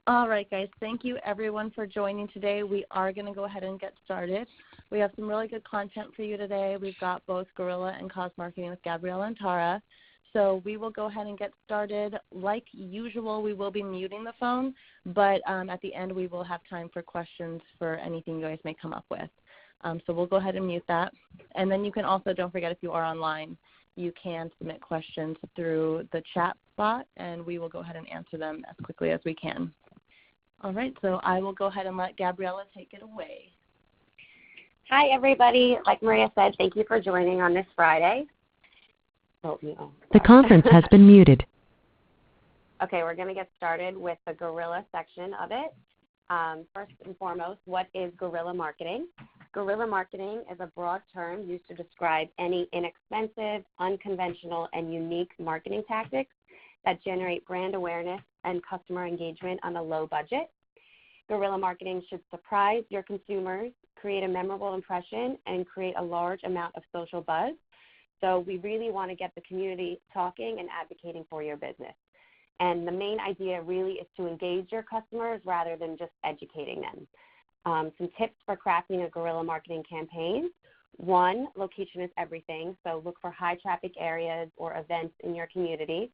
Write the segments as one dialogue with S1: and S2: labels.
S1: All right, guys. Thank you, everyone, for joining today. We are going to go ahead and get started. We have some really good content for you today. We've got both Guerrilla and Cause Marketing with Gabriella and Tara. So we will go ahead and get started. Like usual, we will be muting the phone, but at the end we will have time for questions for anything you guys may come up with. So we'll go ahead and mute that. And then you can also, don't forget, if you are online, you can submit questions through the chat bot, and we will go ahead and answer them as quickly as we can. All right, so I will go ahead and let Gabriella take it away.
S2: Hi, everybody. Like Maria said, thank you for joining on this Friday. Oh, no.
S3: The conference has been muted.
S2: Okay, we're going to get started with the Guerrilla section of it. First and foremost, what is guerrilla marketing? Guerrilla marketing is a broad term used to describe any inexpensive, unconventional, and unique marketing tactics that generate brand awareness and customer engagement on a low budget. Guerrilla marketing should surprise your consumers, create a memorable impression, and create a large amount of social buzz. So we really want to get the community talking and advocating for your business. And the main idea really is to engage your customers rather than just educating them. Some tips for crafting a guerrilla marketing campaign. One, location is everything. So look for high traffic areas or events in your community.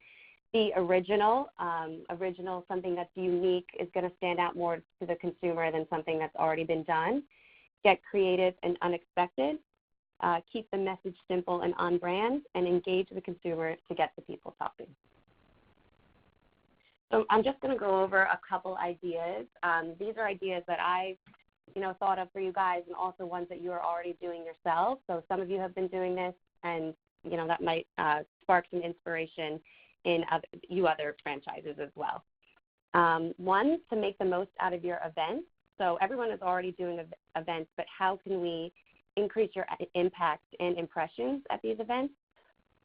S2: Be original. Something that's unique is going to stand out more to the consumer than something that's already been done. Get creative and unexpected. Keep the message simple and on brand, and engage the consumer to get the people talking. So I'm just going to go over a couple ideas. These are ideas that I've thought of for you guys, and also ones that you are already doing yourself. So some of you have been doing this, and that might spark some inspiration in other franchises as well. One, to make the most out of your events. So everyone is already doing events, but how can we increase your impact and impressions at these events?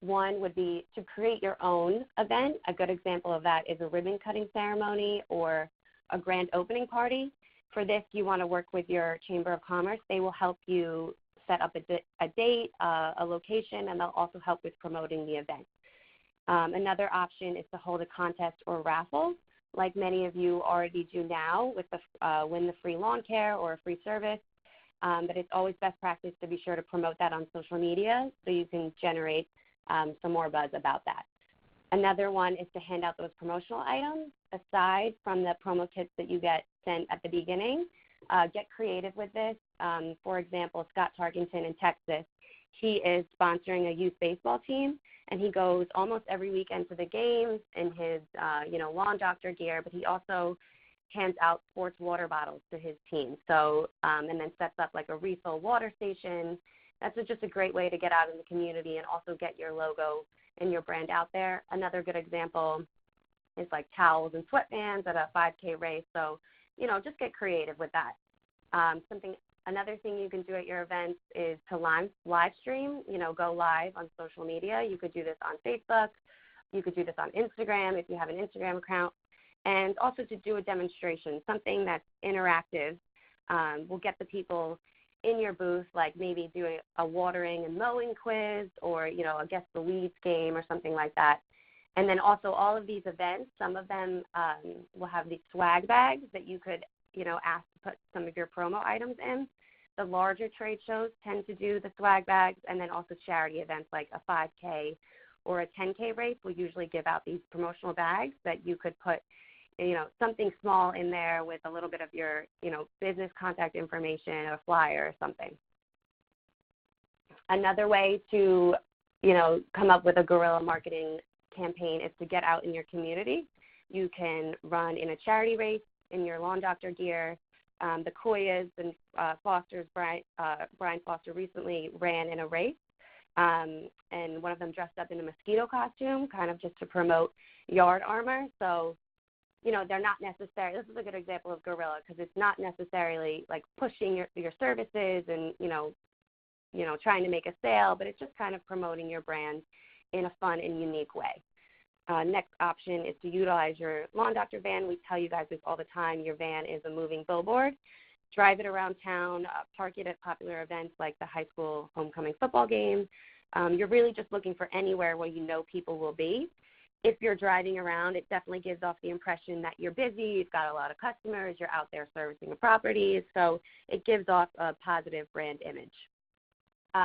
S2: One would be to create your own event. A good example of that is a ribbon cutting ceremony or a grand opening party. For this, you want to work with your Chamber of Commerce. They will help you set up a date, a location, and they'll also help with promoting the event. Another option is to hold a contest or raffle, like many of you already do now with the win the free lawn care or a free service. But it's always best practice to be sure to promote that on social media so you can generate some more buzz about that. Another one is to hand out those promotional items. Aside from the promo kits that you get sent at the beginning, get creative with this. For example, Scott Tarkington in Texas, he is sponsoring a youth baseball team, and he goes almost every weekend to the games in his lawn doctor gear, but he also hands out sports water bottles to his team. So, and then sets up like a refill water station. That's just a great way to get out in the community and also get your logo and your brand out there. Another good example is like towels and sweatbands at a 5K race. So, just get creative with that. Another thing you can do at your events is to live stream, go live on social media. You could do this on Facebook. You could do this on Instagram if you have an Instagram account. And also to do a demonstration, something that's interactive. Will get the people in your booth, like maybe doing a watering and mowing quiz or, a guess the weeds game or something like that. And then also all of these events, some of them will have these swag bags that you could, ask to put some of your promo items in. The larger trade shows tend to do the swag bags, and then also charity events like a 5K or a 10K race will usually give out these promotional bags that you could put something small in there with a little bit of your, business contact information, a flyer or something. Another way to, come up with a guerrilla marketing campaign is to get out in your community. You can run in a charity race in your lawn doctor gear. The Koyas and Fosters, Brian Foster recently ran in a race, and one of them dressed up in a mosquito costume, kind of just to promote yard armor. So, they're not necessarily, this is a good example of guerrilla because it's not necessarily like pushing your services and, trying to make a sale, but it's just kind of promoting your brand in a fun and unique way. Next option is to utilize your lawn doctor van. We tell you guys this all the time. Your van is a moving billboard. Drive it around town, park it at popular events like the high school homecoming football game. You're really just looking for anywhere where people will be. if you're driving around, it definitely gives off the impression that you're busy, you've got a lot of customers, you're out there servicing a property, so it gives off a positive brand image.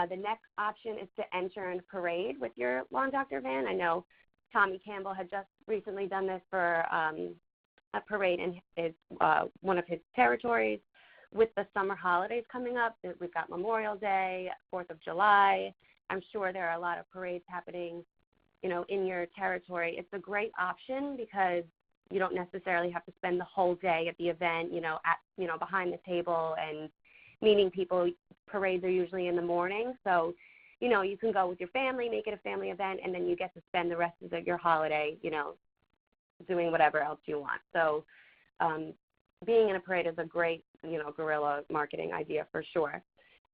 S2: The next option is to enter in a parade with your lawn doctor van. I know Tommy Campbell had just recently done this for a parade in one of his territories. With the summer holidays coming up, we've got Memorial Day, 4th of July. I'm sure there are a lot of parades happening, in your territory. It's a great option because you don't necessarily have to spend the whole day at the event, behind the table and meeting people. Parades are usually in the morning, so, you can go with your family, make it a family event, and then you get to spend the rest of your holiday, doing whatever else you want. So being in a parade is a great, guerrilla marketing idea for sure.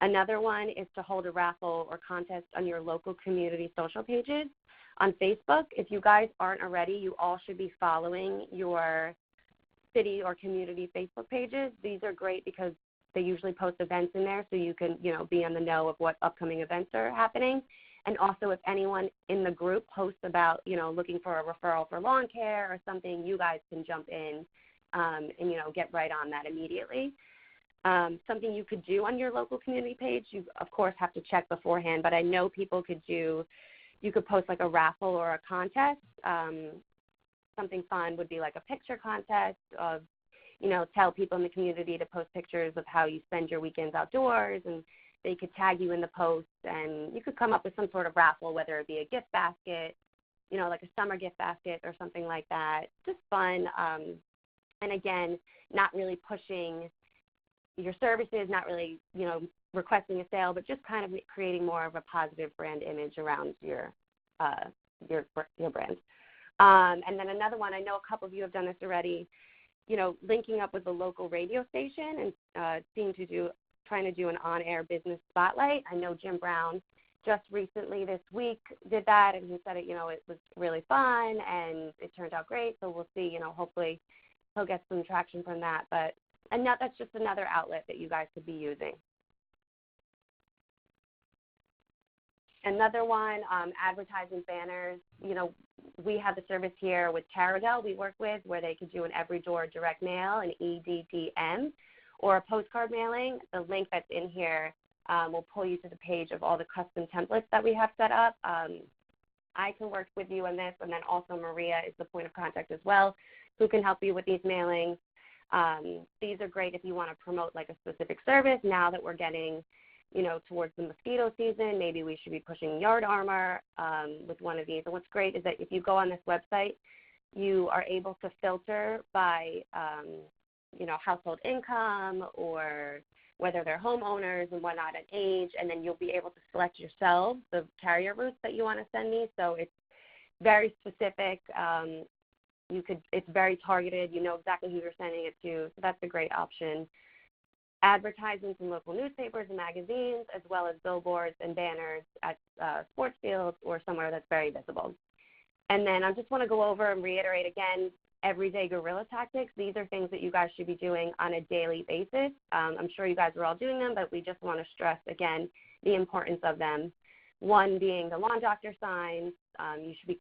S2: Another one is to hold a raffle or contest on your local community social pages on Facebook. If you guys aren't already, you all should be following your city or community Facebook pages. These are great because they usually post events in there, so you can, be on the know of what upcoming events are happening. And also, if anyone in the group posts about, looking for a referral for lawn care or something, you guys can jump in and, get right on that immediately. Something you could do on your local community page, you, of course, have to check beforehand, but I know people could do, you could post like a raffle or a contest. Something fun would be like a picture contest of, tell people in the community to post pictures of how you spend your weekends outdoors, and they could tag you in the post, and you could come up with some sort of raffle, whether it be a gift basket, like a summer gift basket or something like that. Just fun. And again, not really pushing your services, not really, requesting a sale, but just kind of creating more of a positive brand image around your brand. And then another one, I know a couple of you have done this already, linking up with the local radio station and trying to do an on-air business spotlight. I know Jim Brown just recently this week did that, and he said it was really fun and it turned out great. So we'll see, hopefully he'll get some traction from that. But that's just another outlet that you guys could be using. Another one, advertising banners. We have the service here with Caradel we work with where they could do an every door direct mail, an EDDM, or a postcard mailing. The link that's in here will pull you to the page of all the custom templates that we have set up. I can work with you on this, and then also Maria is the point of contact as well, who can help you with these mailings. These are great if you want to promote like a specific service. Now that we're getting, towards the mosquito season, maybe we should be pushing Yard Armor with one of these. And what's great is that if you go on this website, you are able to filter by, household income or whether they're homeowners and whatnot and age, and then you'll be able to select yourself the carrier routes that you want to send these. So it's very specific. It's very targeted. You know exactly who you're sending it to, so that's a great option. Advertisements in local newspapers and magazines, as well as billboards and banners at sports fields or somewhere that's very visible. And then I just want to go over and reiterate again, everyday guerrilla tactics. These are things that you guys should be doing on a daily basis. I'm sure you guys are all doing them, but we just want to stress, again, the importance of them. One being the lawn doctor signs. You should be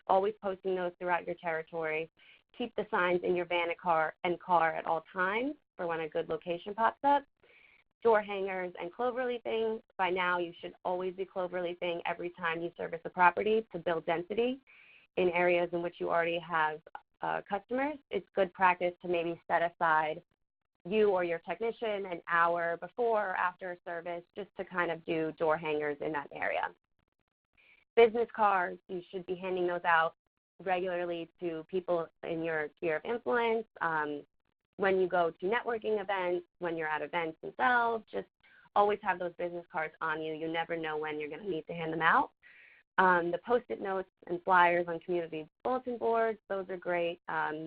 S2: always posting those throughout your territory. Keep the signs in your van and car at all times for when a good location pops up. Door hangers and clover leafing. By now, you should always be clover leafing every time you service a property to build density in areas in which you already have customers. It's good practice to maybe set aside you or your technician an hour before or after a service just to kind of do door hangers in that area. Business cards, you should be handing those out regularly to people in your sphere of influence. When you go to networking events, when you're at events themselves, just always have those business cards on you. You never know when you're going to need to hand them out. The Post-it notes and flyers on community bulletin boards, those are great,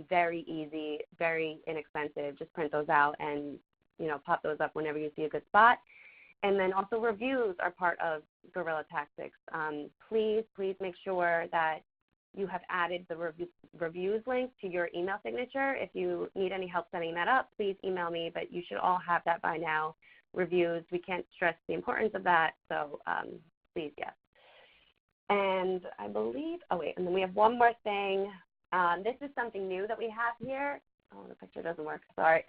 S2: very easy, very inexpensive. Just print those out and, pop those up whenever you see a good spot. And then also reviews are part of guerrilla tactics. Please make sure that you have added the reviews link to your email signature. If you need any help setting that up, please email me, but you should all have that by now. Reviews, we can't stress the importance of that, so please, yes. And I believe, and then we have one more thing. This is something new that we have here. Oh, the picture doesn't work. Sorry.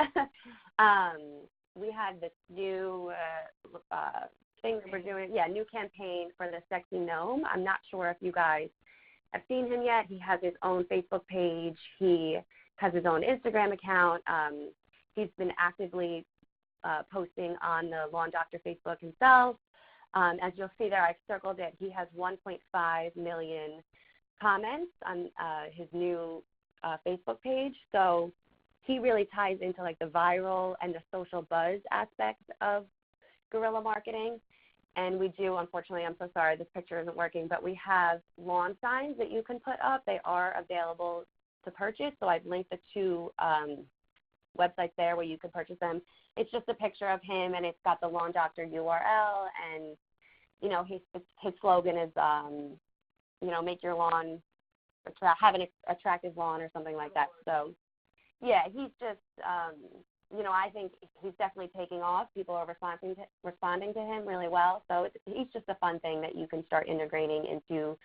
S2: We had this new thing that we're doing. Yeah, new campaign for the Sexy Gnome. I'm not sure if you guys have seen him yet. He has his own Facebook page. He has his own Instagram account. He's been actively posting on the Lawn Doctor Facebook himself. As you'll see there, I've circled it. He has 1.5 million comments on his new Facebook page. So he really ties into like the viral and the social buzz aspects of guerrilla marketing. And we do, unfortunately, I'm so sorry, this picture isn't working, but we have lawn signs that you can put up. They are available to purchase. So I've linked the two websites there where you can purchase them. It's just a picture of him, and it's got the Lawn Doctor URL, and, you know, his slogan is, you know, make your lawn, have an attractive lawn or something like that. So, yeah, he's just, you know, I think he's definitely taking off. People are responding to him really well. So he's just a fun thing that you can start integrating into,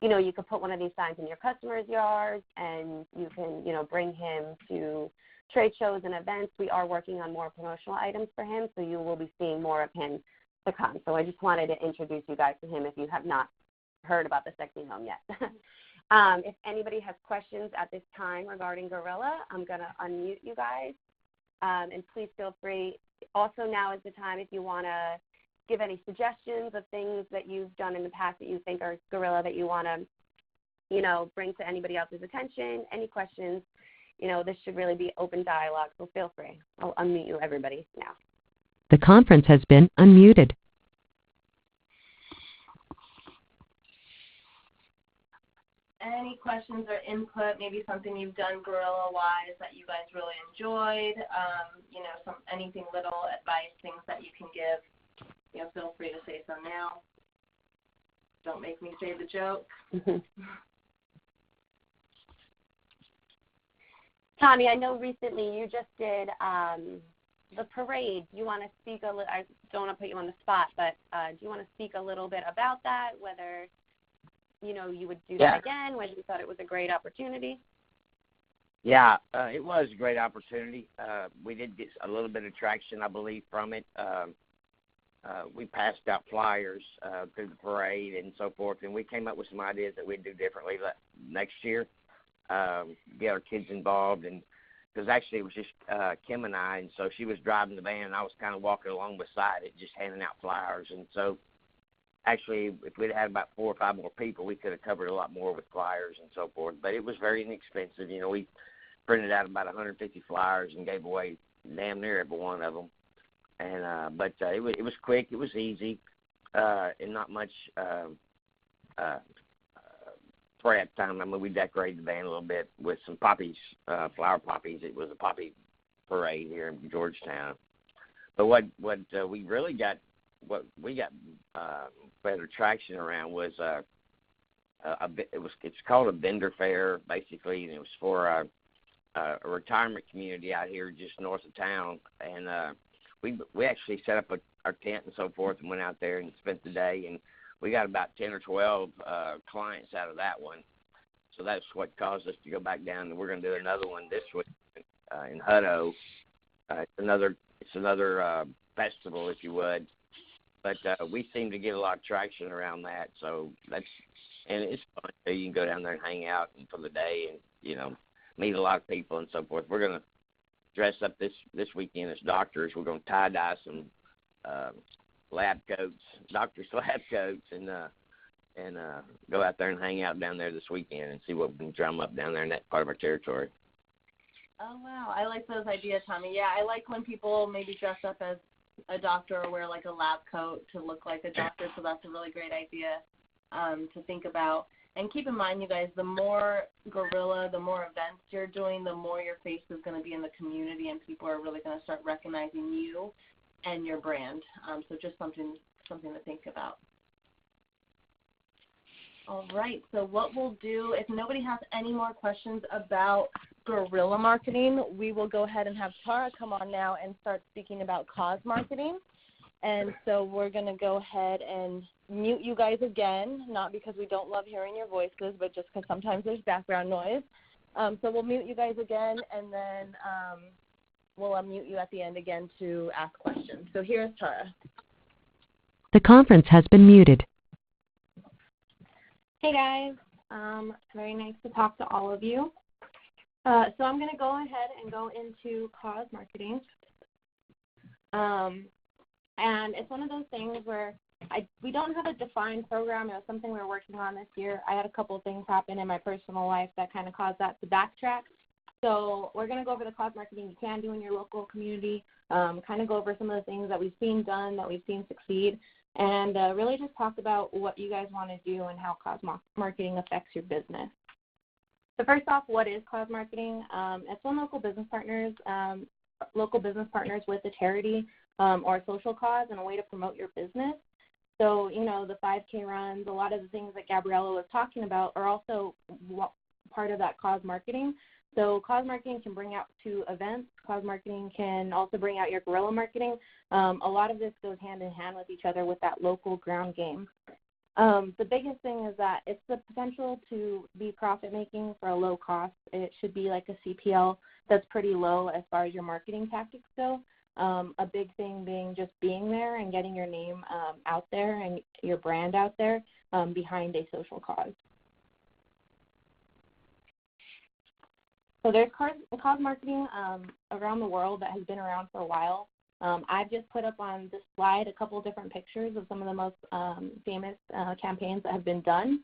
S2: you know, you could put one of these signs in your customers' yards, and you can, you know, bring him to trade shows and events. We are working on more promotional items for him, so you will be seeing more of him to come. So I just wanted to introduce you guys to him if you have not heard about the Sexy Gnome yet. If anybody has questions at this time regarding Guerrilla, I'm going to unmute you guys, and please feel free. Also, now is the time if you want to give any suggestions of things that you've done in the past that you think are Guerrilla that you want to, you know, bring to anybody else's attention, any questions. You know, this should really be open dialogue, so feel free. I'll unmute you, everybody, now.
S3: The conference has been unmuted.
S1: Any questions or input, maybe something you've done guerrilla-wise that you guys really enjoyed, you know, anything little advice, things that you can give, you know, feel free to say so now. Don't make me say the joke.
S2: Tommy, I know recently you just did the parade. You want to speak a little? I don't want to put you on the spot, but do you want to speak a little bit about that? Whether, you know, you would do that again? Whether you thought it was a great opportunity?
S4: Yeah, it was a great opportunity. We did get a little bit of traction, I believe, from it. We passed out flyers through the parade and so forth, and we came up with some ideas that we'd do differently next year. Get our kids involved, and because actually it was just Kim and I, and so she was driving the van, and I was kind of walking along beside it, just handing out flyers. And so actually, if we'd had about 4 or 5 more people, we could have covered a lot more with flyers and so forth. But it was very inexpensive. You know, we printed out about 150 flyers and gave away damn near every one of them. And but it was quick, it was easy, and not much prep time. I mean, we decorated the van a little bit with some poppies, flower poppies. It was a poppy parade here in Georgetown. But what we really got, what we got better traction around was it's called a vendor fair basically, and it was for a retirement community out here just north of town. And we actually set up our tent and so forth and went out there and spent the day, and we got about 10 or 12 clients out of that one. So that's what caused us to go back down, and we're going to do another one this week in Hutto. It's another festival, if you would. But we seem to get a lot of traction around that. So and it's fun. So you can go down there and hang out for the day and, you know, meet a lot of people and so forth. We're going to dress up this weekend as doctors. We're going to tie-dye some lab coats, doctor's lab coats, and go out there and hang out down there this weekend and see what we can drum up down there in that part of our territory.
S1: Oh, wow. I like those ideas, Tommy. Yeah, I like when people maybe dress up as a doctor or wear like a lab coat to look like a doctor, so that's a really great idea to think about. And keep in mind, you guys, the more guerrilla, the more events you're doing, the more your face is going to be in the community, and people are really going to start recognizing you and your brand. So just something to think about. All right, so what we'll do, if nobody has any more questions about guerrilla marketing, we will go ahead and have Tara come on now and start speaking about cause marketing. And so we're going to go ahead and mute you guys again, not because we don't love hearing your voices, but just because sometimes there's background noise. So we'll mute you guys again, and then we'll unmute you at the end again to ask questions. So here's Tara.
S3: The conference has been muted.
S5: Hey guys, very nice to talk to all of you. So I'm going to go ahead and go into cause marketing. And it's one of those things where we don't have a defined program. It was something we were working on this year. I had a couple of things happen in my personal life that kind of caused that to backtrack. So we're going to go over the cause marketing you can do in your local community, kind of go over some of the things that we've seen done, that we've seen succeed, and really just talk about what you guys want to do and how cause marketing affects your business. So first off, what is cause marketing? It's when local business partners with a charity or a social cause and a way to promote your business. So, the 5K runs, a lot of the things that Gabriella was talking about are also part of that cause marketing. So cause marketing can bring out to events. Cause marketing can also bring out your guerrilla marketing. A lot of this goes hand in hand with each other with that local ground game. The biggest thing is that it's the potential to be profit-making for a low cost. It should be like a CPL that's pretty low as far as your marketing tactics go. A big thing being just being there and getting your name out there and your brand out there behind a social cause. So there's cause marketing around the world that has been around for a while. I've just put up on this slide a couple different pictures of some of the most famous campaigns that have been done.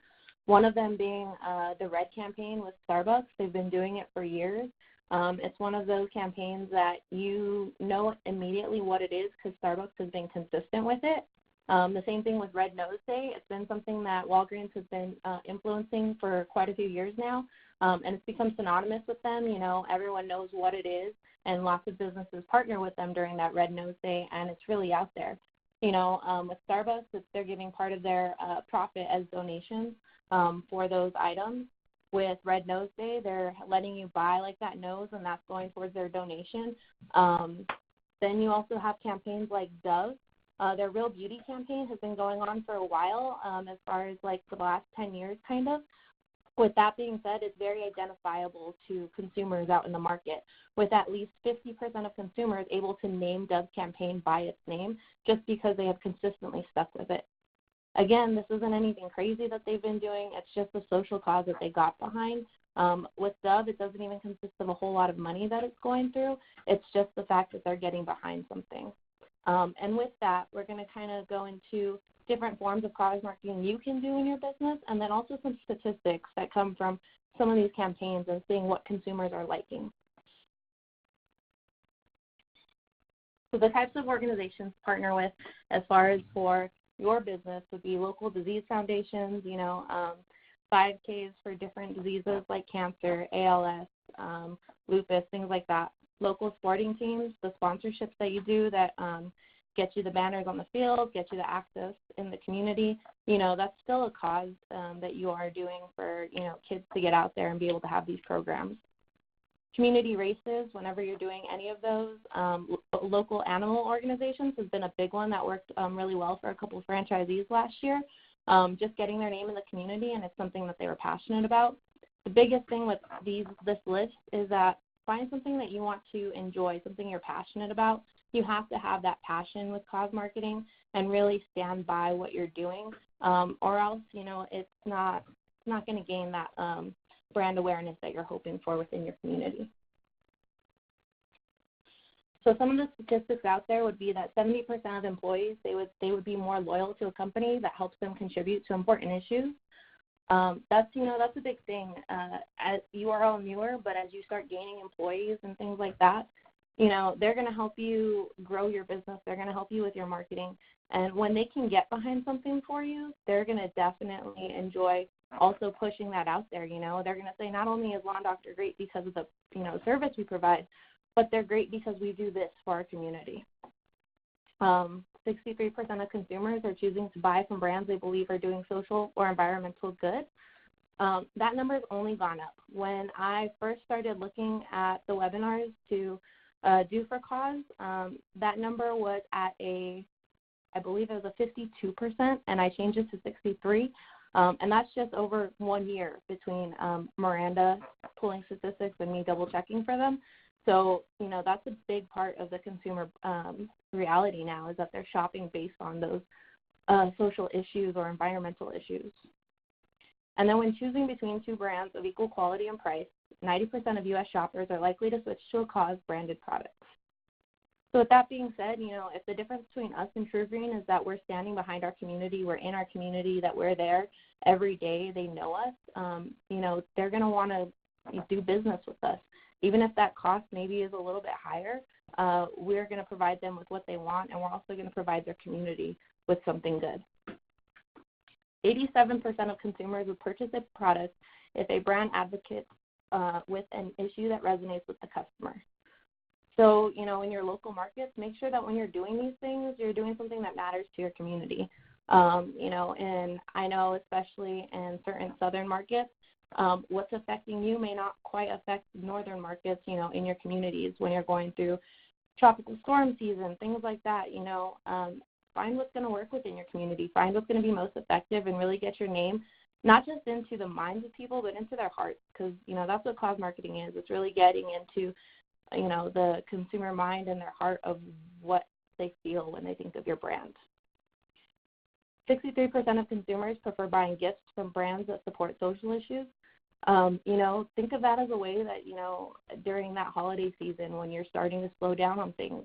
S5: One of them being the Red campaign with Starbucks. They've been doing it for years. It's one of those campaigns that you know immediately what it is because Starbucks has been consistent with it. The same thing with Red Nose Day. It's been something that Walgreens has been influencing for quite a few years now, and it's become synonymous with them. Everyone knows what it is, and lots of businesses partner with them during that Red Nose Day, and it's really out there. With Starbucks, they're giving part of their profit as donations for those items. With Red Nose Day, they're letting you buy like that nose, and that's going towards their donation. Then you also have campaigns like Dove. Their Real Beauty campaign has been going on for a while, as far as like the last 10 years kind of. With that being said, it's very identifiable to consumers out in the market, with at least 50% of consumers able to name Dove's campaign by its name just because they have consistently stuck with it. Again, this isn't anything crazy that they've been doing. It's just a social cause that they got behind. With Dove, it doesn't even consist of a whole lot of money that it's going through. It's just the fact that they're getting behind something. And with that, we're going to kind of go into different forms of cause marketing you can do in your business, and then also some statistics that come from some of these campaigns and seeing what consumers are liking. So the types of organizations to partner with as far as for your business would be local disease foundations, 5Ks for different diseases like cancer, ALS, lupus, things like that. Local sporting teams, the sponsorships that you do that get you the banners on the field, get you the access in the community, that's still a cause that you are doing for, kids to get out there and be able to have these programs. Community races, whenever you're doing any of those, local animal organizations has been a big one that worked really well for a couple of franchisees last year, just getting their name in the community, and it's something that they were passionate about. The biggest thing with this list is that find something that you want to enjoy, something you're passionate about. You have to have that passion with cause marketing and really stand by what you're doing, or else, it's not going to gain that brand awareness that you're hoping for within your community. So some of the statistics out there would be that 70% of employees, they would be more loyal to a company that helps them contribute to important issues. That's a big thing. As you are all newer, but as you start gaining employees and things like that, they're going to help you grow your business. They're going to help you with your marketing. And when they can get behind something for you, they're going to definitely enjoy also pushing that out there. They're going to say, not only is Lawn Doctor great because of the, service we provide, but they're great because we do this for our community. 63% of consumers are choosing to buy from brands they believe are doing social or environmental good. That number has only gone up. When I first started looking at the webinars to do for cause, that number was at a I believe it was a 52%, and I changed it to 63%. And that's just over 1 year between Miranda pulling statistics and me double-checking for them. So, that's a big part of the consumer reality now, is that they're shopping based on those social issues or environmental issues. And then when choosing between two brands of equal quality and price, 90% of U.S. shoppers are likely to switch to a Cause branded product. So with that being said, if the difference between us and TruGreen is that we're standing behind our community, we're in our community, that we're there every day, they know us, they're going to want to do business with us. Even if that cost maybe is a little bit higher, we're going to provide them with what they want, and we're also going to provide their community with something good. 87% of consumers would purchase a product if a brand advocates with an issue that resonates with the customer. So, in your local markets, make sure that when you're doing these things, you're doing something that matters to your community. And I know especially in certain southern markets, what's affecting you may not quite affect northern markets, in your communities when you're going through tropical storm season, things like that. Find what's going to work within your community. Find what's going to be most effective and really get your name not just into the minds of people, but into their hearts, because, that's what cause marketing is. It's really getting into, the consumer mind and their heart of what they feel when they think of your brand. 63% of consumers prefer buying gifts from brands that support social issues. Think of that as a way that, during that holiday season when you're starting to slow down on things,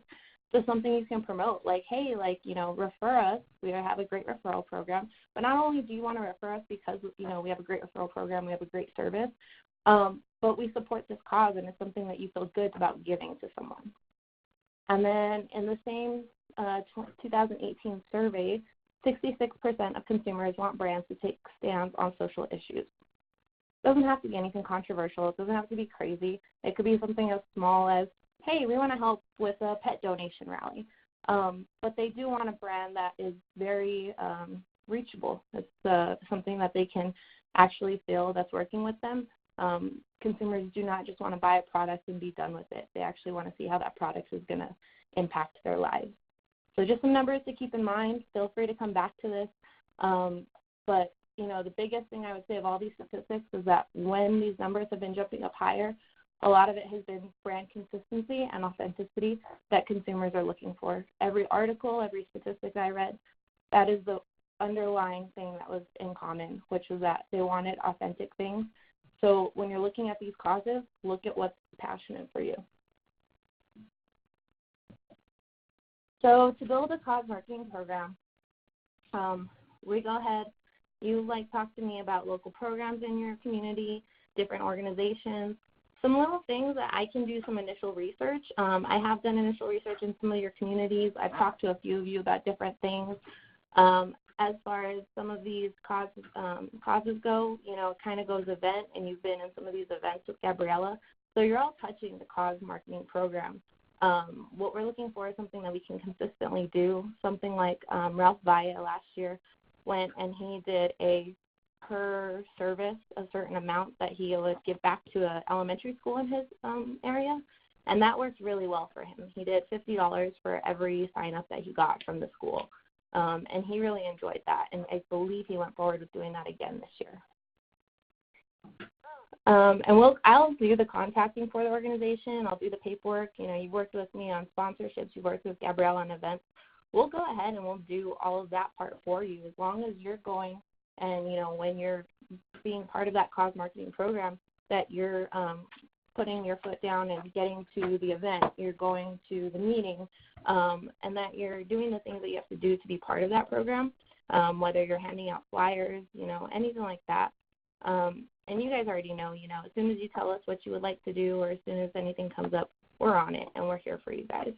S5: so something you can promote, like, hey, refer us. We have a great referral program. But not only do you want to refer us because, we have a great referral program, we have a great service, but we support this cause, and it's something that you feel good about giving to someone. And then in the same 2018 survey, 66% of consumers want brands to take stands on social issues. It doesn't have to be anything controversial. It doesn't have to be crazy. It could be something as small as, hey, we want to help with a pet donation rally. But they do want a brand that is very reachable. It's something that they can actually feel that's working with them. Consumers do not just want to buy a product and be done with it. They actually want to see how that product is going to impact their lives. So just some numbers to keep in mind. Feel free to come back to this. But, the biggest thing I would say of all these statistics is that when these numbers have been jumping up higher, a lot of it has been brand consistency and authenticity that consumers are looking for. Every article, every statistic I read, that is the underlying thing that was in common, which was that they wanted authentic things. So when you're looking at these causes, look at what's passionate for you. So to build a cause marketing program, we go ahead, you talk to me about local programs in your community, different organizations, some little things that I can do some initial research. I have done initial research in some of your communities. I've talked to a few of you about different things. As far as some of these causes go, it kind of goes event, and you've been in some of these events with Gabriella. So you're all touching the cause marketing program. What we're looking for is something that we can consistently do, something like Ralph Vaya last year went and he did a per service a certain amount that he would give back to an elementary school in his area, and that worked really well for him. He did $50 for every sign-up that he got from the school, and he really enjoyed that, and I believe he went forward with doing that again this year. I'll do the contacting for the organization. I'll do the paperwork. You've worked with me on sponsorships. You've worked with Gabriella on events. We'll go ahead and we'll do all of that part for you as long as you're going and, when you're being part of that cause marketing program, that you're putting your foot down and getting to the event, you're going to the meeting, and that you're doing the things that you have to do to be part of that program, whether you're handing out flyers, anything like that. And you guys already know, as soon as you tell us what you would like to do or as soon as anything comes up, we're on it and we're here for you guys.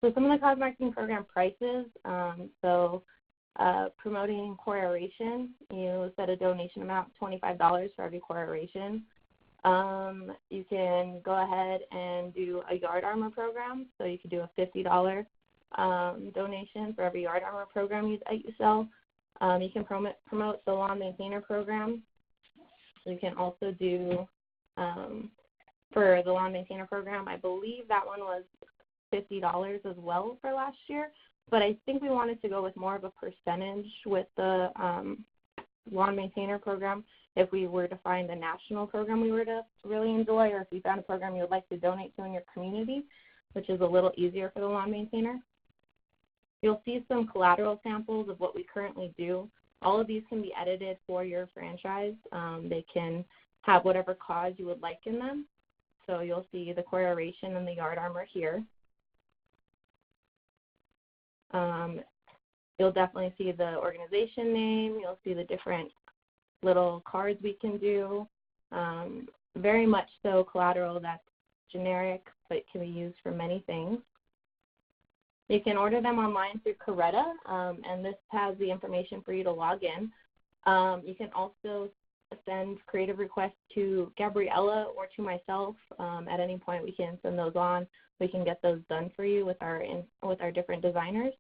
S5: So some of the cause marketing program prices, promoting core aeration, you set a donation amount of $25 for every core aeration. You can go ahead and do a yard armor program, so you can do a $50 donation for every yard armor program you sell. You can promote the lawn maintainer program. So you can also do, for the lawn maintainer program, I believe that one was $50 as well for last year. But I think we wanted to go with more of a percentage with the lawn maintainer program if we were to find a national program we were to really enjoy, or if we found a program you would like to donate to in your community, which is a little easier for the lawn maintainer. You'll see some collateral samples of what we currently do. All of these can be edited for your franchise. They can have whatever cause you would like in them. So you'll see the core aeration and the yard armor here. You'll definitely see the organization name. You'll see the different little cards we can do. Very much so collateral that's generic, but it can be used for many things. You can order them online through Guerrilla, and this has the information for you to log in. You can also send creative requests to Gabriella or to myself. At any point, we can send those on. We can get those done for you with our different designers.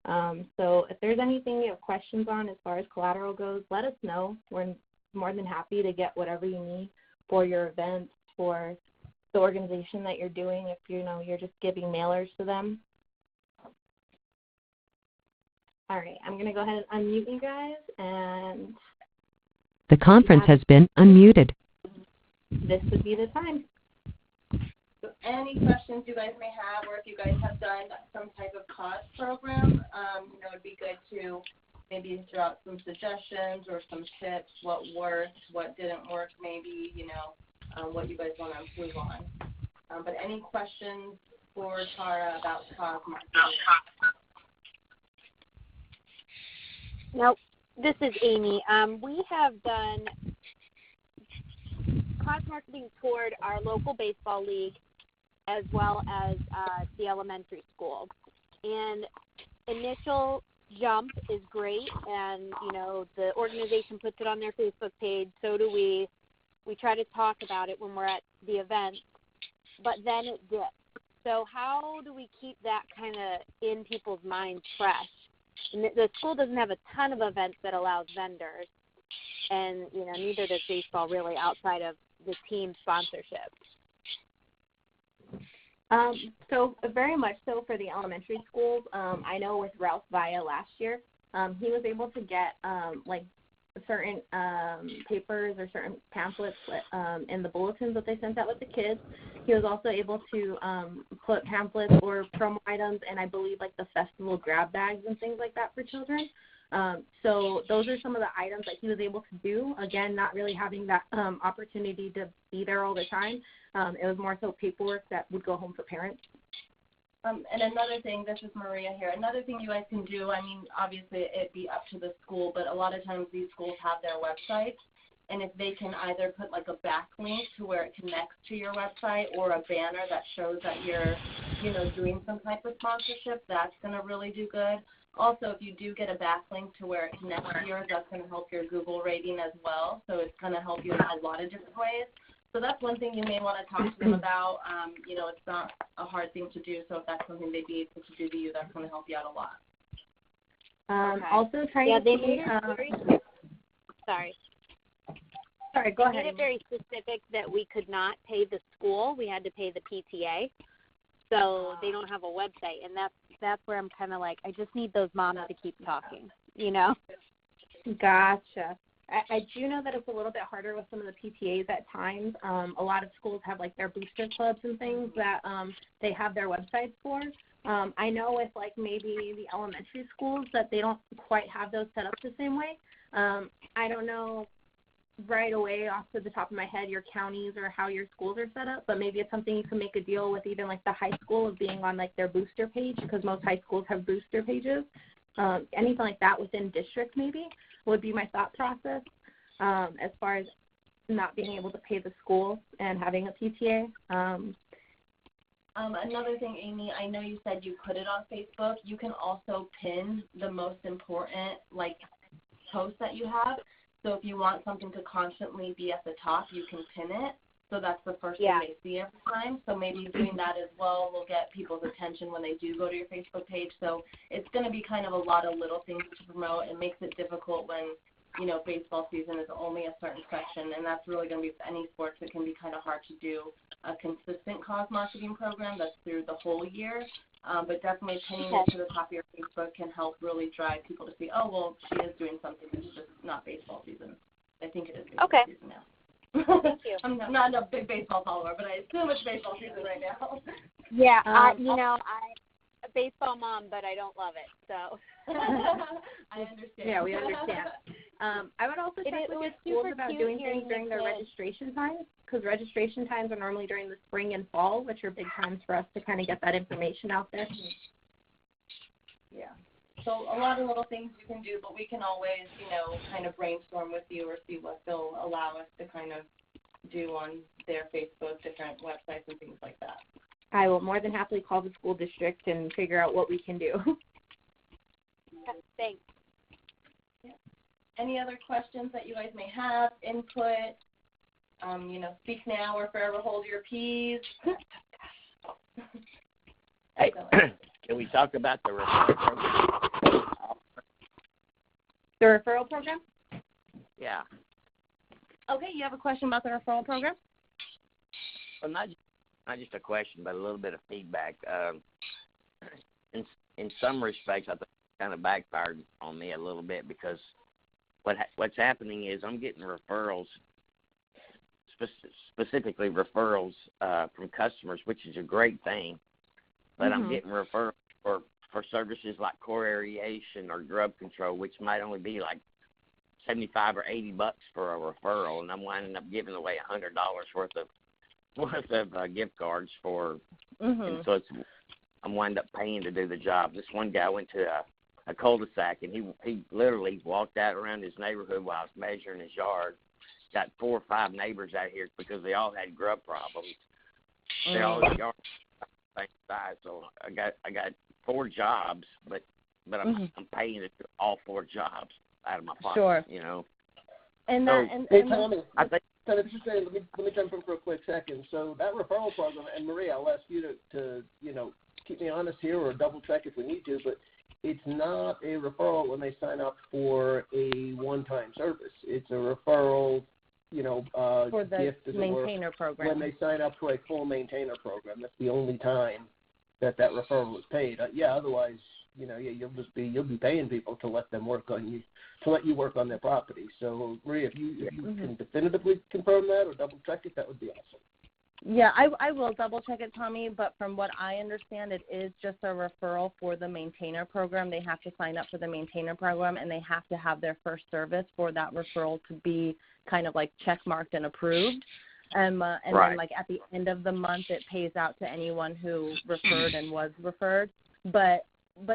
S5: So if there's anything you have questions on as far as collateral goes, let us know. We're more than happy to get whatever you need for your events, for the organization that you're doing, if you're just giving mailers to them. All right, I'm going to go ahead and unmute you guys. And
S3: The conference has been unmuted.
S5: This would be the time.
S1: So any questions you guys may have, or if you guys have done some type of cause program, it'd be good to maybe throw out some suggestions or some tips, what worked, what didn't work, maybe, what you guys want to move on. But any questions for Tara about cause marketing?
S2: Nope. This is Amy. We have done cause marketing toward our local baseball league as well as the elementary school. And initial jump is great, and, the organization puts it on their Facebook page, so do we. We try to talk about it when we're at the event, but then it dips. So how do we keep that kind of in people's minds fresh? And the school doesn't have a ton of events that allows vendors, and neither does baseball really outside of the team sponsorship.
S5: So very much so for the elementary schools. I know with Ralph Vaya last year, he was able to get certain papers or certain pamphlets in the bulletins that they sent out with the kids. He was also able to put pamphlets or promo items and I believe the festival grab bags and things like that for children. So those are some of the items that he was able to do. Again, not really having that opportunity to be there all the time. It was more so paperwork that would go home for parents.
S1: And another thing, this is Maria here, another thing you guys can do, obviously it'd be up to the school, but a lot of times these schools have their websites, and if they can either put a backlink to where it connects to your website or a banner that shows that you're, doing some type of sponsorship, that's going to really do good. Also, if you do get a backlink to where it connects to yours, that's going to help your Google rating as well, so it's going to help you in a lot of different ways. So that's one thing you may want to talk to them about. It's not a hard thing to do, so if that's something they'd be able to do to you, that's going to help you out a lot.
S2: Okay.
S5: Also trying
S2: to
S5: they
S2: made it very
S5: Sorry, go ahead.
S2: They made it very specific that we could not pay the school. We had to pay the PTA. So they don't have a website, and that's where I'm kind of I just need those moms to keep talking,
S5: Gotcha. I do know that it's a little bit harder with some of the PTAs at times. A lot of schools have their booster clubs and things that they have their websites for. I know with maybe the elementary schools that they don't quite have those set up the same way. I don't know right away off to the top of my head your counties or how your schools are set up, but maybe it's something you can make a deal with even the high school of being on their booster page, because most high schools have booster pages. Anything like that within district maybe would be my thought process as far as not being able to pay the school and having a PTA.
S1: Another thing, Amy, I know you said you put it on Facebook. You can also pin the most important posts that you have. So if you want something to constantly be at the top, you can pin it. So that's the first thing they see every time. So maybe doing that as well will get people's attention when they do go to your Facebook page. So it's going to be kind of a lot of little things to promote. It makes it difficult when baseball season is only a certain section, and that's really going to be with any sports. It can be kind of hard to do a consistent cause marketing program that's through the whole year. But definitely pinning it to the top of your Facebook can help really drive people to see, oh, well, she is doing something. It's just not baseball season. I think it is baseball season now.
S2: Thank you.
S1: I'm not a big baseball follower, but I assume it's baseball season right now.
S2: Yeah, I'm a baseball mom, but I don't love it, so.
S1: I understand.
S5: Yeah, we understand. I would also check with your schools about doing things during their registration times, because registration times are normally during the spring and fall, which are big times for us to kind of get that information out there.
S1: Yeah. So a lot of little things you can do, but we can always, kind of brainstorm with you or see what they'll allow us to kind of do on their Facebook, different websites and things like that.
S5: I will more than happily call the school district and figure out what we can do.
S2: Thanks.
S1: Yeah. Any other questions that you guys may have, input, speak now or forever hold your peace.
S4: Hey, can we talk about the referral program?
S5: The referral program?
S4: Yeah.
S1: Okay, you have a question about the referral program?
S4: Well, not just a question, but a little bit of feedback. In some respects, I think it kind of backfired on me a little bit because what's happening is I'm getting referrals, specifically referrals from customers, which is a great thing. But I'm getting referrals for services like core aeration or grub control, which might only be like $75 or $80 for a referral, and I'm winding up giving away $100 worth of gift cards for. And so I'm winding up paying to do the job. This one guy went to a cul-de-sac, and he literally walked out around his neighborhood while I was measuring his yard. Got 4 or 5 neighbors out here because they all had grub problems. They all had yards same size, so I got 4 jobs, but I'm paying to do all 4 jobs out of my pocket.
S1: Sure.
S6: And
S4: so,
S6: hey, Tommy,
S4: I think.
S6: Let me jump in for a quick second. So that referral program, and Maria, I'll ask you to keep me honest here or double check if we need to, but it's not a referral when they sign up for a one-time service. It's a referral,
S1: for the
S6: gift,
S1: maintainer program.
S6: When they sign up for a full maintainer program, that's the only time that referral was paid. Otherwise, you'll be paying people to let them work on you, to let you work on their property. So, Maria, if you can definitively confirm that or double check it, that would be awesome.
S1: Yeah, I will double check it, Tommy, but from what I understand, it is just a referral for the maintainer program. They have to sign up for the maintainer program, and they have to have their first service for that referral to be kind of like checkmarked and approved. And
S4: right.
S1: Then, like, at the end of the month, it pays out to anyone who referred and was referred. But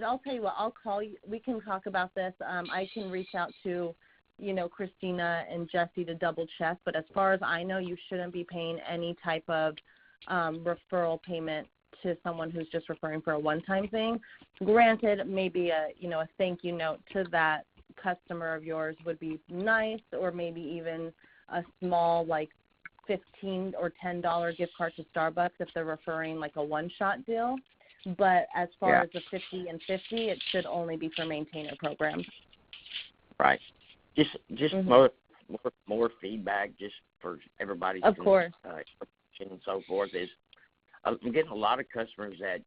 S1: I'll tell you what, I'll call you. We can talk about this. I can reach out to Christina and Jesse to double check, but as far as I know, you shouldn't be paying any type of referral payment to someone who's just referring for a one-time thing. Granted, maybe a thank you note to that customer of yours would be nice, or maybe even a small like $15 or $10 gift card to Starbucks if they're referring like a one-shot deal. But as far as the 50 and 50, it should only be for maintainer programs.
S4: Right. Just more feedback, just for everybody's
S1: of course
S4: and so forth. Is I'm getting a lot of customers that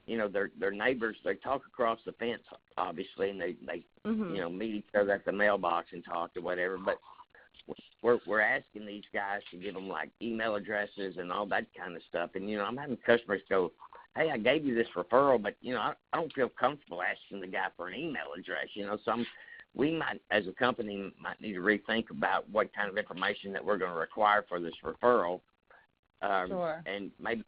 S4: their neighbors. They talk across the fence, obviously, and they meet each other at the mailbox and talk or whatever. But we're asking these guys to give them like email addresses and all that kind of stuff. And I'm having customers go, hey, I gave you this referral, but I don't feel comfortable asking the guy for an email address. We might, as a company, might need to rethink about what kind of information that we're going to require for this referral.
S1: Sure.
S4: And maybe,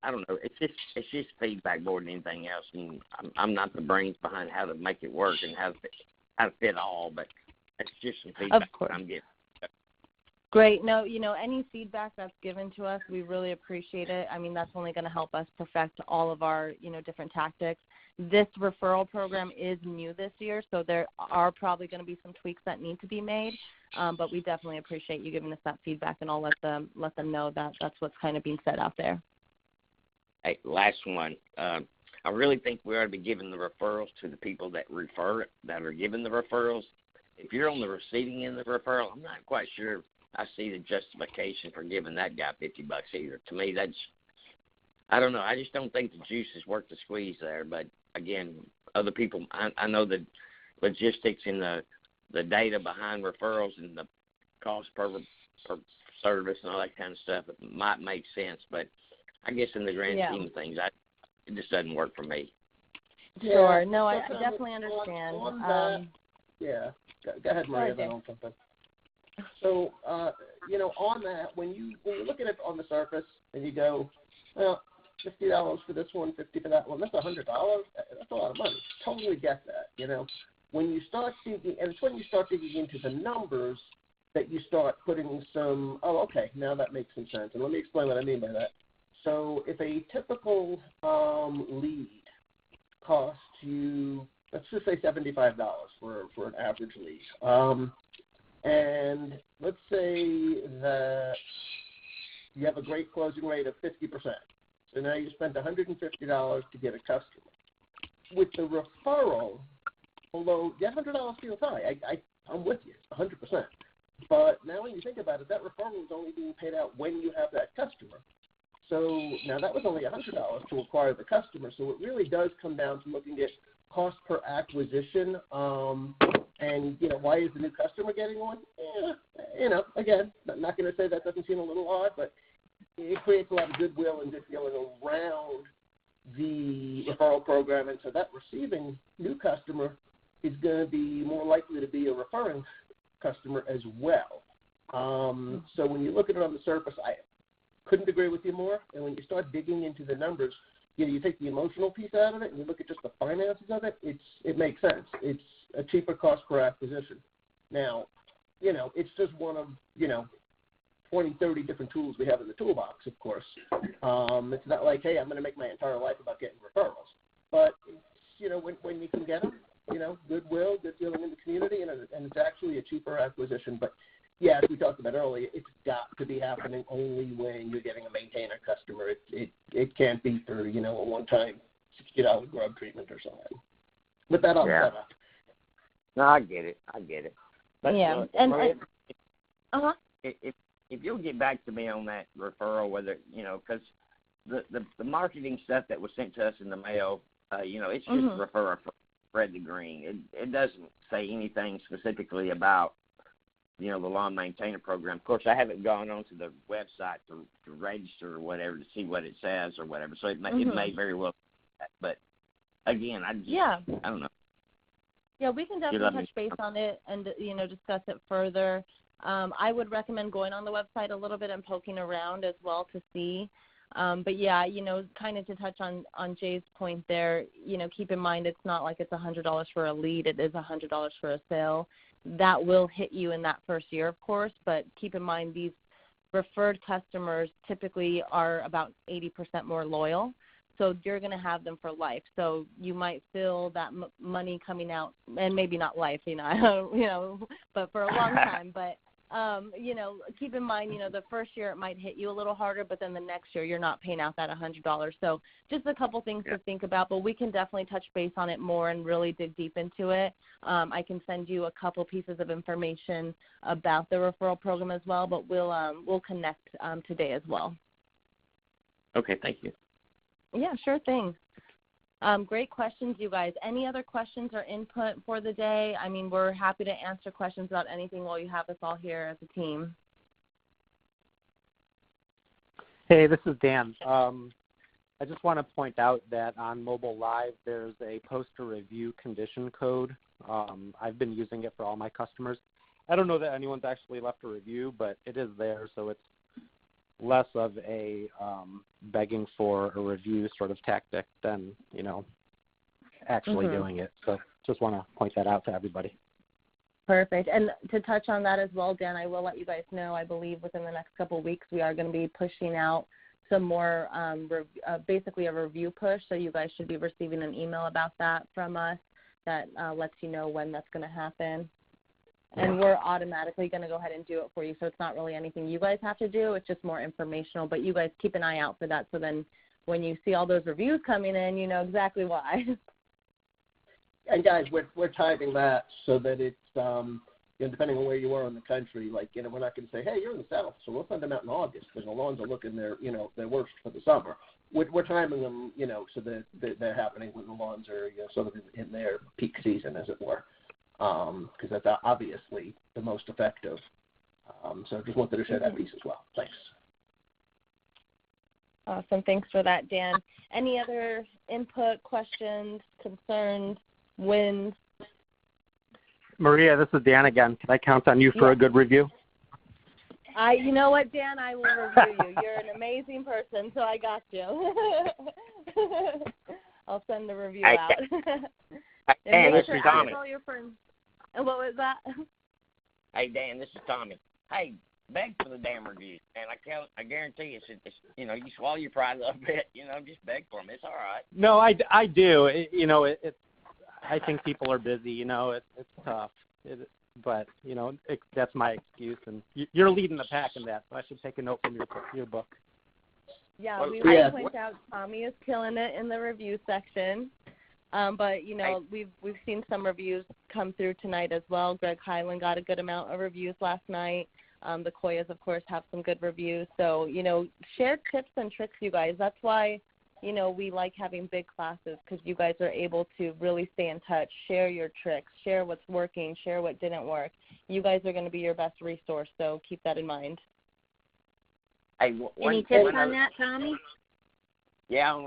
S4: I don't know, it's just feedback more than anything else. And I'm not the brains behind how to make it work and how to fit all, but it's just some feedback that I'm getting.
S1: Great. No, any feedback that's given to us, we really appreciate it. I mean, that's only going to help us perfect all of our, different tactics. This referral program is new this year, so there are probably going to be some tweaks that need to be made. But we definitely appreciate you giving us that feedback, and I'll let them know that that's what's kind of being said out there.
S4: Hey, last one. I really think we ought to be giving the referrals to the people that are giving the referrals. if you're on the receiving end of the referral, I'm not quite sure I see the justification for giving that guy $50 either. To me, I don't know. I just don't think the juice is worth the squeeze there. But again, other people, I know the logistics and the data behind referrals and the cost per service and all that kind of stuff, it might make sense. But I guess in the grand scheme of things, it just doesn't work for me.
S1: Sure. No, I definitely understand.
S6: On that, go ahead, Maria, then on something. So, on that, when you look at it on the surface and you go, well, $50 for this one, $50 for that one, that's $100. That's a lot of money. Totally get that, When you start digging, and it's when you start digging into the numbers that you start putting some, okay, now that makes some sense. And let me explain what I mean by that. So if a typical lead costs you, let's just say $75 for an average lead. And let's say that you have a great closing rate of 50%. So now you spent $150 to get a customer. With the referral, although $100 feels high, I'm with you, 100%. But now when you think about it, that referral is only being paid out when you have that customer. So now that was only $100 to acquire the customer. So it really does come down to looking at cost per acquisition. And, why is the new customer getting one? Again, I'm not going to say that doesn't seem a little odd, but it creates a lot of goodwill and good feeling around the referral program. And so that receiving new customer is going to be more likely to be a referring customer as well. So when you look at it on the surface, I couldn't agree with you more. And when you start digging into the numbers, you take the emotional piece out of it and you look at just the finances of it, it makes sense. It's a cheaper cost per acquisition. Now, it's just one of, 20, 30 different tools we have in the toolbox, of course. It's not like, hey, I'm going to make my entire life about getting referrals. But, when you can get them, goodwill, good feeling in the community, and it's actually a cheaper acquisition. But, yeah, as we talked about earlier, it's got to be happening only when you're getting a maintainer customer. It can't be for, a one-time $60 grub treatment or something. But that all set up.
S4: No, I get it. But, if you'll get back to me on that referral, whether, because the marketing stuff that was sent to us in the mail, it's just refer, spread the green. It doesn't say anything specifically about, the lawn maintainer program. Of course, I haven't gone onto the website to register or whatever to see what it says or whatever, so it may very well be that. But, again, I don't know.
S1: Yeah, we can definitely touch base on it and, discuss it further. I would recommend going on the website a little bit and poking around as well to see. But, yeah, kind of to touch on Jay's point there, keep in mind it's not like it's $100 for a lead. It is $100 for a sale. That will hit you in that first year, of course, but keep in mind these referred customers typically are about 80% more loyal. So you're going to have them for life. So you might feel that money coming out, and maybe not life, but for a long time. But, keep in mind, the first year it might hit you a little harder, but then the next year you're not paying out that $100. So just a couple things to think about, but we can definitely touch base on it more and really dig deep into it. I can send you a couple pieces of information about the referral program as well, but we'll connect today as well.
S4: Okay, thank you.
S1: Yeah, sure thing. Great questions, you guys. Any other questions or input for the day? I mean, we're happy to answer questions about anything while you have us all here as a team.
S7: Hey, this is Dan. I just want to point out that on Mobile Live, there's a poster review condition code. I've been using it for all my customers. I don't know that anyone's actually left a review, but it is there, so it's less of a begging for a review sort of tactic than, actually doing it. So just want to point that out to everybody.
S1: Perfect. And to touch on that as well, Dan, I will let you guys know, I believe within the next couple of weeks, we are going to be pushing out some more, basically a review push. So you guys should be receiving an email about that from us that lets you know when that's going to happen. And we're automatically going to go ahead and do it for you. So it's not really anything you guys have to do. It's just more informational. But you guys keep an eye out for that. So then when you see all those reviews coming in, you know exactly why.
S6: And guys, we're timing that so that it's depending on where you are in the country. Like, we're not going to say, hey, you're in the South, so we'll send them out in August because the lawns are looking their worst for the summer. We're timing them, so that they're happening when the lawns are sort of in their peak season, as it were, because that's obviously the most effective. So just wanted to share that piece as well. Thanks.
S1: Awesome. Thanks for that, Dan. Any other input, questions, concerns, wins?
S7: Maria, this is Dan again. Can I count on you for a good review?
S1: You know what, Dan? I will review you. You're an amazing person, so I got you. I'll send the review out.
S4: Dan, this is Tommy.
S1: Your friends. And what was that?
S4: Hey, Dan, this is Tommy. Hey, beg for the damn reviews, man. I guarantee it's you swallow your pride a little bit. Just beg for them. It's all right.
S7: No, I do. I think people are busy. It's tough. But that's my excuse, and you're leading the pack in that. So I should take a note from your book.
S1: Yeah, we want to point out Tommy is killing it in the review section. But we've seen some reviews come through tonight as well. Greg Hyland got a good amount of reviews last night. The Koyas, of course, have some good reviews. So, share tips and tricks, you guys. That's why, we like having big classes, because you guys are able to really stay in touch, share your tricks, share what's working, share what didn't work. You guys are going to be your best resource, so keep that in mind.
S4: Hey,
S2: any tips on that, Tommy?
S4: Yeah, on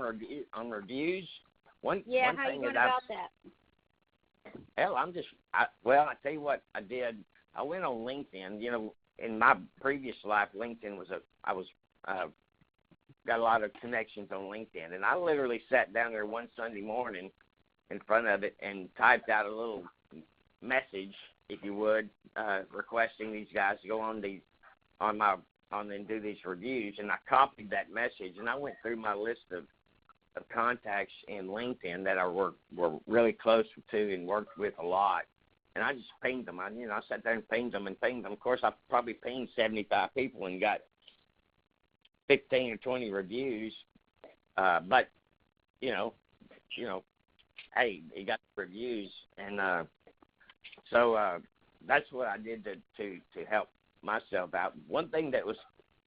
S4: reviews.
S2: How you going about that?
S4: Hell, I tell you what I did. I went on LinkedIn. In my previous life, LinkedIn I was got a lot of connections on LinkedIn, and I literally sat down there one Sunday morning in front of it and typed out a little message, if you would, requesting these guys to go on and do these reviews, and I copied that message, and I went through my list of contacts in LinkedIn that I were really close to and worked with a lot. And I just pinged them. I sat there and pinged them. Of course, I probably pinged 75 people and got 15 or 20 reviews. But hey, you got the reviews, and so that's what I did to help myself out. One thing that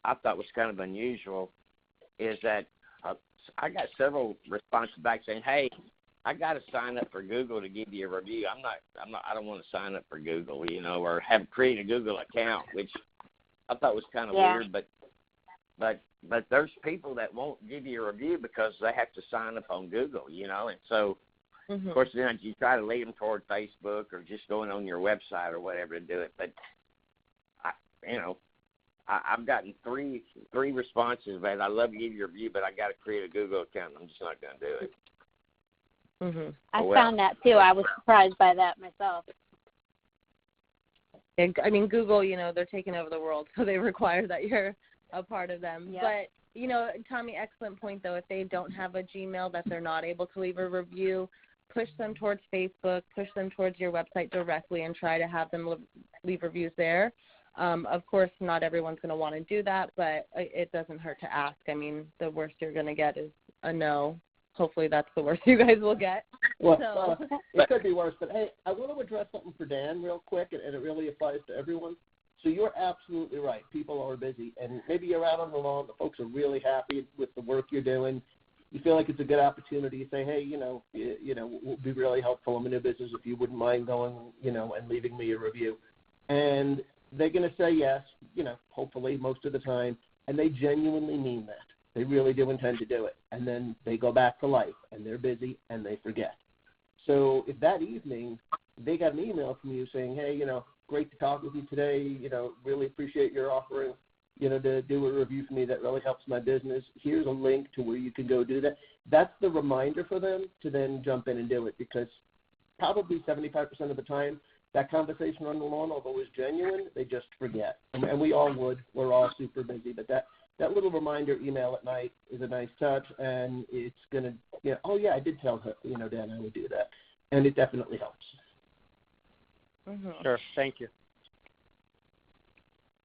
S4: I thought was kind of unusual is that I got several responses back saying, "Hey, I got to sign up for Google to give you a review. I don't want to sign up for Google, or have create a Google account," which I thought was kind of weird. But there's people that won't give you a review because they have to sign up on Google, and so of course then you try to lead them toward Facebook or just going on your website or whatever to do it. But I've gotten three responses that I love to give you a review, but I got to create a Google account. I'm just not going to do it.
S2: I found that too. I was surprised by that myself.
S1: I mean, Google, they're taking over the world, so they require that you're a part of them. Yep. But, Tommy, excellent point, though. If they don't have a Gmail that they're not able to leave a review, push them towards Facebook, push them towards your website directly, and try to have them leave reviews there. Of course, not everyone's going to want to do that, but it doesn't hurt to ask. I mean, the worst you're going to get is a no. Hopefully that's the worst you guys will get.
S6: Well, it could be worse, but, hey, I want to address something for Dan real quick, and it really applies to everyone. So you're absolutely right. People are busy, and maybe you're out on the lawn. The folks are really happy with the work you're doing. You feel like it's a good opportunity. You say, hey, we'll be really helpful in my new business if you wouldn't mind going, and leaving me a review. And they're going to say yes, hopefully most of the time, and they genuinely mean that. They really do intend to do it. And then they go back to life, and they're busy, and they forget. So if that evening they got an email from you saying, hey, great to talk with you today, really appreciate your offering, to do a review for me, that really helps my business. Here's a link to where you can go do that. That's the reminder for them to then jump in and do it, because probably 75% of the time that conversation on the lawn, although it's genuine, they just forget. And we all would. We're all super busy. But that little reminder email at night is a nice touch, and it's going to, oh, yeah, I did tell her, Dan, I would do that. And it definitely helps.
S7: Sure. Thank you.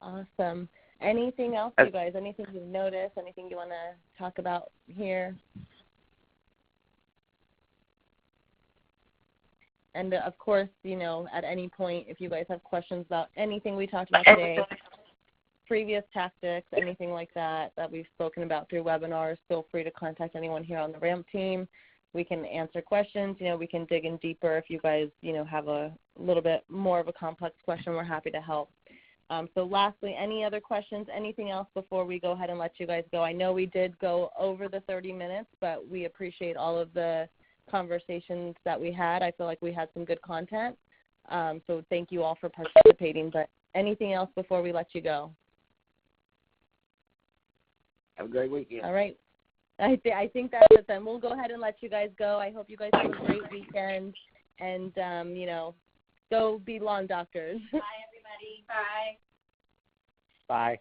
S1: Awesome. Anything else, you guys? Anything you've noticed? Anything you want to talk about here? And, of course, at any point, if you guys have questions about anything we talked about today, previous tactics, anything like that we've spoken about through webinars, feel free to contact anyone here on the RAMP team. We can answer questions. We can dig in deeper if you guys, have a little bit more of a complex question. We're happy to help. So lastly, any other questions, anything else before we go ahead and let you guys go? I know we did go over the 30 minutes, but we appreciate all of the conversations that we had. I feel like we had some good content. So thank you all for participating. But anything else before we let you go?
S4: Have a great weekend.
S1: All right. I think that's it then. We'll go ahead and let you guys go. I hope you guys have a great weekend. And, go be lawn doctors.
S5: Bye, everybody. Bye.
S7: Bye.